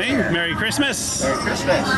morning. Merry Christmas. Merry Christmas.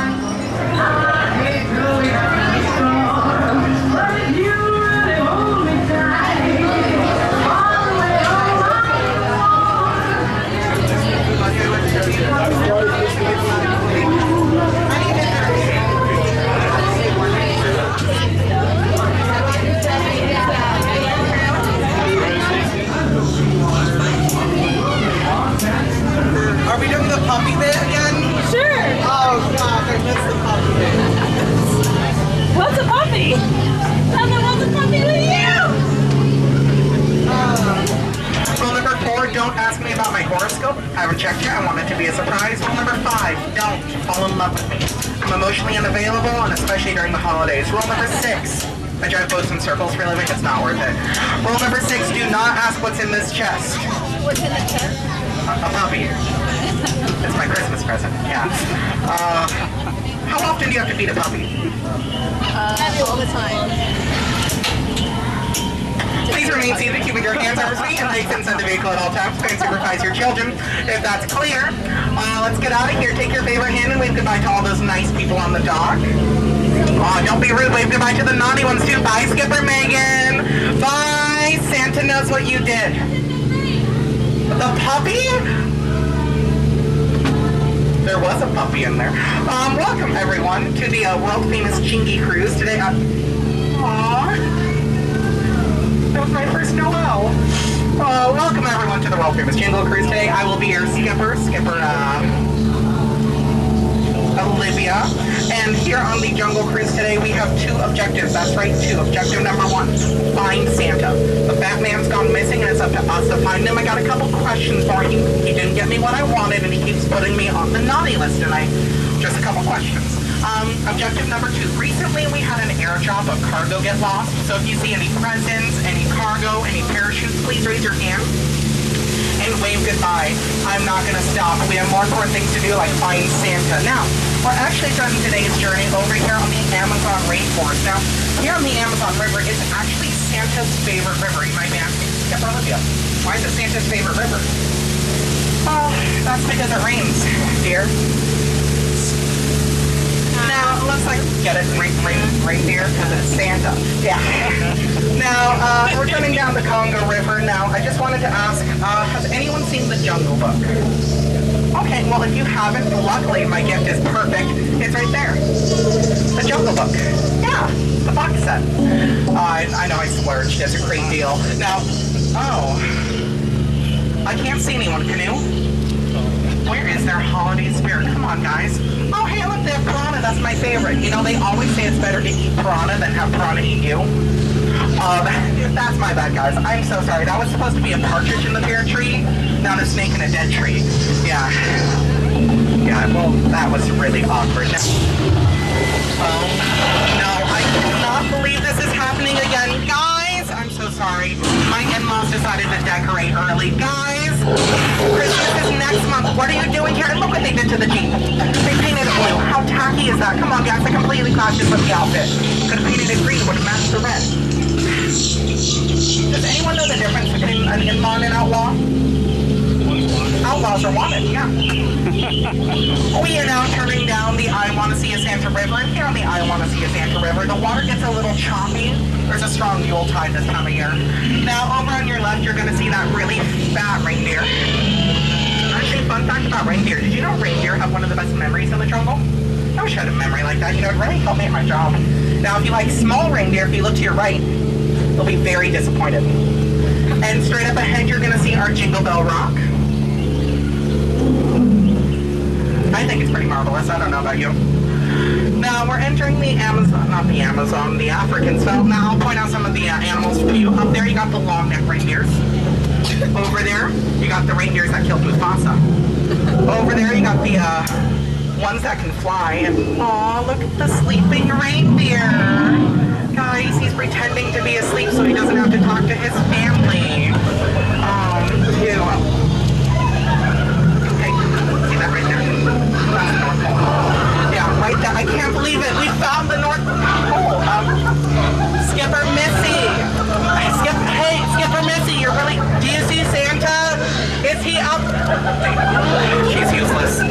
Are we doing the puppy bit again? Sure. Oh gosh, I missed the puppy bit. What's a puppy? Tell me what's a puppy to you? Rule number 4, don't ask me about my horoscope. I haven't checked yet. I want it to be a surprise. Rule number 5, don't fall in love with me. I'm emotionally unavailable, and especially during the holidays. Rule number 6, I drive boats in circles for a living. It's not worth it. Rule number 6, do not ask what's in this chest. What's in the chest? A puppy. It's my Christmas present, yeah. How often do you have to feed a puppy? All the time. Please remain seated, keeping your hands over feet, and legs inside the vehicle at all times. Please supervise your children, if that's clear. Let's get out of here. Take your favorite hand and wave goodbye to all those nice people on the dock. Don't be rude. Wave goodbye to the naughty ones, too. Bye, Skipper Megan. Bye. Santa knows what you did. The puppy? There was a puppy in there. Welcome, everyone, to the world-famous Jingle Cruise. Today, aww. That was my first Noel. Welcome, everyone, to the world-famous Jingle Cruise. Today, I will be your skipper, Olivia. And here on the Jungle Cruise today, we have 2 objectives. That's right, 2. Objective number 1, find Santa. The Batman's gone missing, and it's up to us to find him. I got a couple questions for him. He didn't get me what I wanted, and he keeps putting me on the naughty list, and just a couple questions. Objective number 2. Recently, we had an airdrop of cargo get lost. So if you see any presents, any cargo, any parachutes, please raise your hand and wave goodbye. I'm not going to stop. We have more important things to do, like find Santa. Now, we're actually starting today's journey over here on the Amazon rainforest. Now, here on the Amazon River is actually Santa's favorite river. You might be asking, Skipper Olivia, why is it Santa's favorite river? Oh, that's because it rains, dear. Now, it looks like, get it, reindeer, because it's Santa. Yeah. Now, we're turning down the Congo River. Now, I just wanted to ask, has anyone seen the Jungle Book? Okay, well, if you haven't, luckily, my gift is perfect. It's right there. The Jungle Book. Yeah, the box set. I know I splurged. It's a great deal. Now, I can't see anyone. Can you? Where is their holiday spirit? Come on, guys. Oh, hey, look, they have piranha. That's my favorite. You know, they always say it's better to eat piranha than have piranha eat you. That's my bad, guys. I'm so sorry. That was supposed to be a partridge in the pear tree, not a snake in a dead tree. Yeah. Yeah, well, that was really awkward. No, I cannot believe this is happening again. Guys, I'm so sorry. My in-laws decided to decorate early. Guys, Christmas is next month. What are you doing here? And look what they did to the Jeep. They painted it blue. How tacky is that? Come on, guys. That completely clashes with the outfit. Could have painted it green. Would have matched the red. Does anyone know the difference between an in-law and an outlaw? Outlaws are wanted, yeah. We are now turning down the I Want to See a Santa River, and here on the I Want to See a Santa River, the water gets a little choppy. There's a strong Yuletide this time of year. Now, over on your left, you're going to see that really fat reindeer. Actually, fun fact about reindeer. Did you know reindeer have one of the best memories in the jungle? I wish I had a memory like that. You know, it really helped me at my job. Now, if you like small reindeer, if you look to your right, you'll be very disappointed. And straight up ahead, you're going to see our Jingle Bell Rock. I think it's pretty marvelous. I don't know about you. Now, we're entering the Amazon, not the Amazon, the African swamp. Now, I'll point out some of the animals for you. Up there, you got the long-necked reindeers. Over there, you got the reindeers that killed Mufasa. Over there, you got the ones that can fly. And, aw, look at the sleeping reindeer. Guys, he's pretending to be asleep so he doesn't have to talk to his family. Cute. Okay, see that right there? That's the North Pole. Yeah, right there. I can't believe it. We found the North Pole. Skipper Missy. Hey, Skipper Missy, you're really... Do you see Santa? Is he up? She's useless.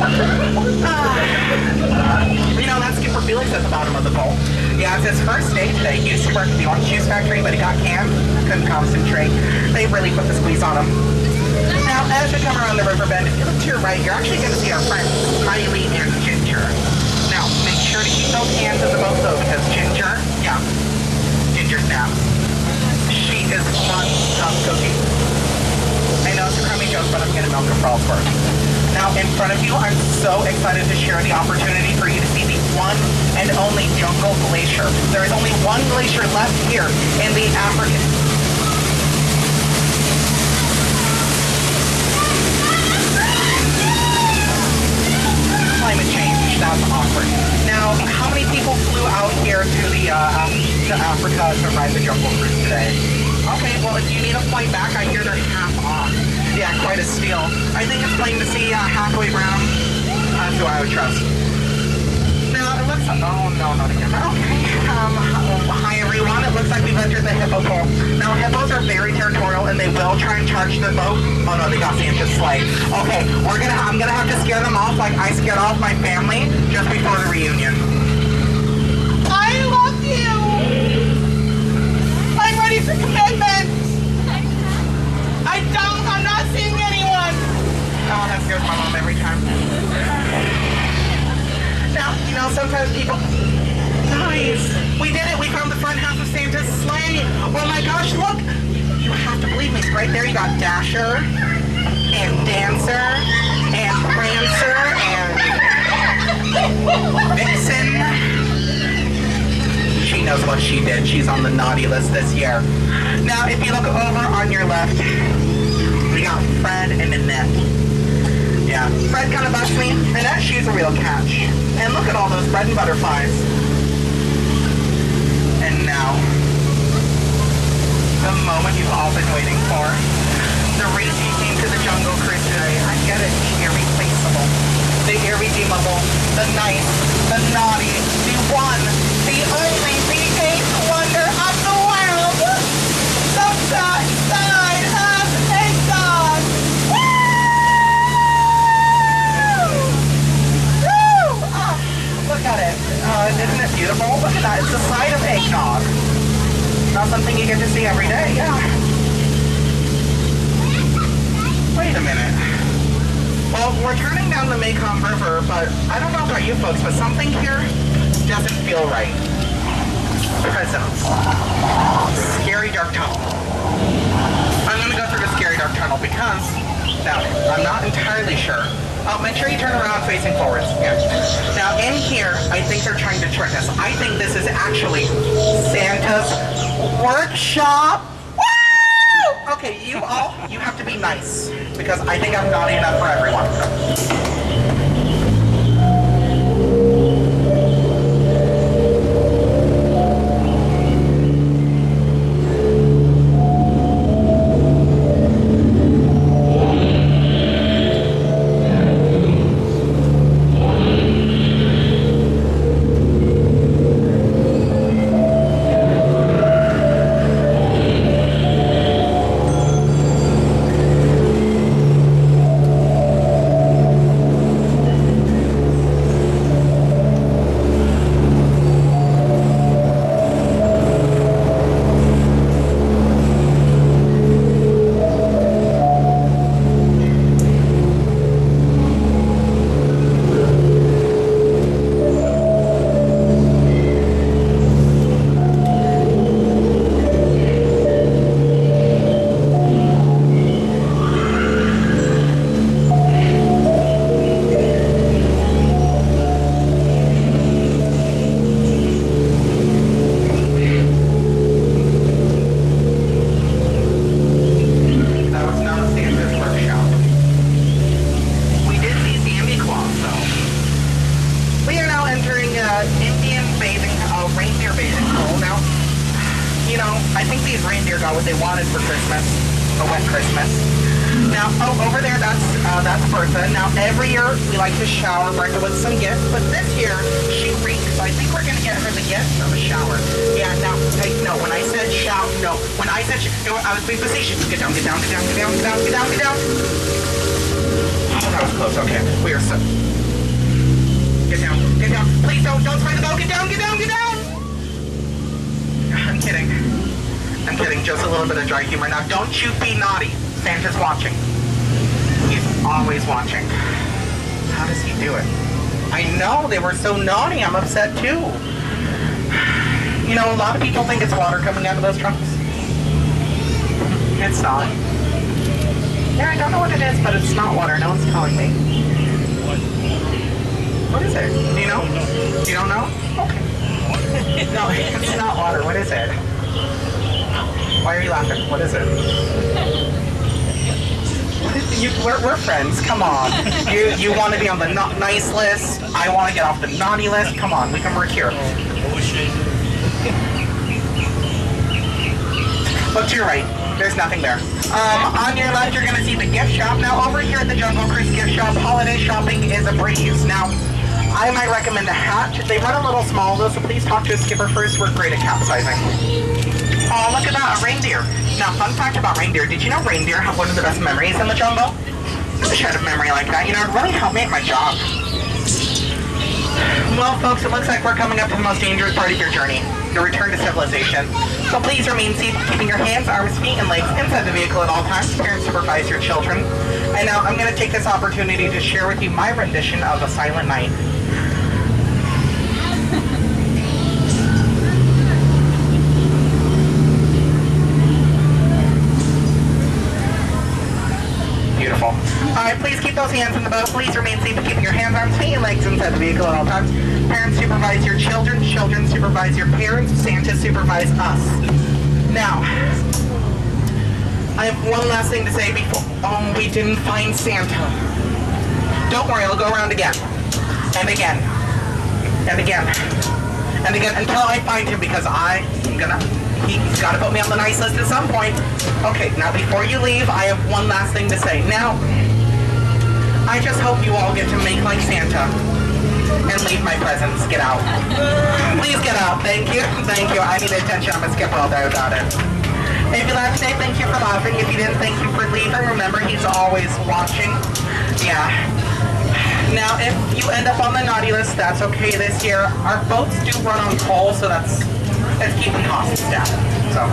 bottom of the bowl. Yeah, it's his first day today. He used to work at the orange juice factory, but he got canned. Couldn't concentrate. They really put the squeeze on him. Now, as we come around the river bend, if you look to your right, you're actually going to see our friends, Smiley and Ginger. Now, make sure to keep those hands in the boat, though, because Ginger, yeah, Ginger's now. She is one tough cookie. I know it's a crummy joke, but I'm going to milk her for all it's worth. Now, in front of you, I'm so excited to share the opportunity for you to see the one and only Jungle Glacier. There is only one glacier left here in the African. Climate change, that's awkward. Now, how many people flew out here to to Africa to ride the Jungle Cruise today? Okay, well, if you need a flight back, I hear they're half off. Yeah, quite a steal. I think it's plain to see halfway brown. That's who I would trust. Now, it looks like... Oh, no, not again. Okay. Hi, everyone. It looks like we've entered the hippo pool. Now, hippos are very territorial, and they will try and charge the boat. Oh, no, they got Santa's sleigh. Okay, I'm gonna have to scare them off like I scared off my family just before the reunion. I love you! I'm ready for commitment! I'm not seeing anyone! Oh, that scares my mom every time. Now, you know, sometimes people... Nice! We did it! We found the front half of Santa's sleigh! Oh my gosh, look! You have to believe me, right there you got Dasher, and Dancer, and Prancer, and... Vixen. She knows what she did. She's on the naughty list this year. Now, if you look over on your left, we got Fred and Annette. Yeah, Fred kind of bugs me. Annette, she's a real catch. And look at all those bread and butterflies. And now, the moment you've all been waiting for. The reason you came to the Jungle Cruise today, I get it, the irreplaceable, the irredeemable, the nice, the naughty, the one, the only, the eighth wonder of the world, the fat side of a dog. Woo! Woo! Oh, look at it. Isn't it beautiful? Look at that. It's the side of eggnog. Not something you get to see every day. Yeah. Wait a minute. Well, we're turning down the Mekong River, but I don't know about you folks, but something here doesn't feel right. Presence. Scary dark tunnel. I'm going to go through the scary dark tunnel because, now, I'm not entirely sure. Oh, make sure you turn around facing forwards. Yeah. Now, in here, I think they're trying to trick us. I think this is actually Santa's workshop. Woo! Okay, you have to be nice because I think I'm naughty enough for everyone. down. Get down. Please don't spray the boat. Get down, get down, get down. I'm kidding. I'm kidding. Just a little bit of dry humor. Now, don't you be naughty. Santa's watching. He's always watching. How does he do it? I know, they were so naughty. I'm upset too. You know, a lot of people think it's water coming out of those trunks. It's not. Yeah, I don't know what it is, but it's not water. No one's telling me. What is it? Do you know? You don't know? Okay. No, it's not water. What is it? Why are you laughing? What is it? We're friends. Come on. You want to be on the nice list. I want to get off the naughty list. Come on, we can work here. Look to your right. There's nothing there. On your left, you're going to see the gift shop. Now, over here at the Jungle Cruise gift shop, holiday shopping is a breeze. Now, I might recommend a hat. They run a little small, though, so please talk to a skipper first. We're great at capsizing. Oh, look at that, a reindeer. Now, fun fact about reindeer. Did you know reindeer have one of the best memories in the jungle? I wish I had a memory like that. You know, it really helped me at my job. Well, folks, it looks like we're coming up to the most dangerous part of your journey, the return to civilization. So please remain safe, keeping your hands, arms, feet, and legs inside the vehicle at all times. Parents supervise your children. And now I'm going to take this opportunity to share with you my rendition of A Silent Night. Beautiful. All right, please keep those hands in the boat. Please remain safe, keeping your hands, arms, feet, and legs inside the vehicle at all times. Parents supervise your children. Children supervise your parents. Santa supervise us. Now, I have one last thing to say before we didn't find Santa. Don't worry, I'll go around again. And again. And again. And again until I find him, because he's got to put me on the nice list at some point. Okay, now before you leave, I have one last thing to say. Now, I just hope you all get to make like Santa and leave my presents. Get out. Please get out. Thank you. Thank you. I need attention. I'm going to skip all day without it. If you laughed today, thank you for laughing. If you didn't, thank you for leaving. Remember, he's always watching. Yeah. Now, if you end up on the naughty list, that's okay this year. Our boats do run on coal, so that's keeping costs down. So.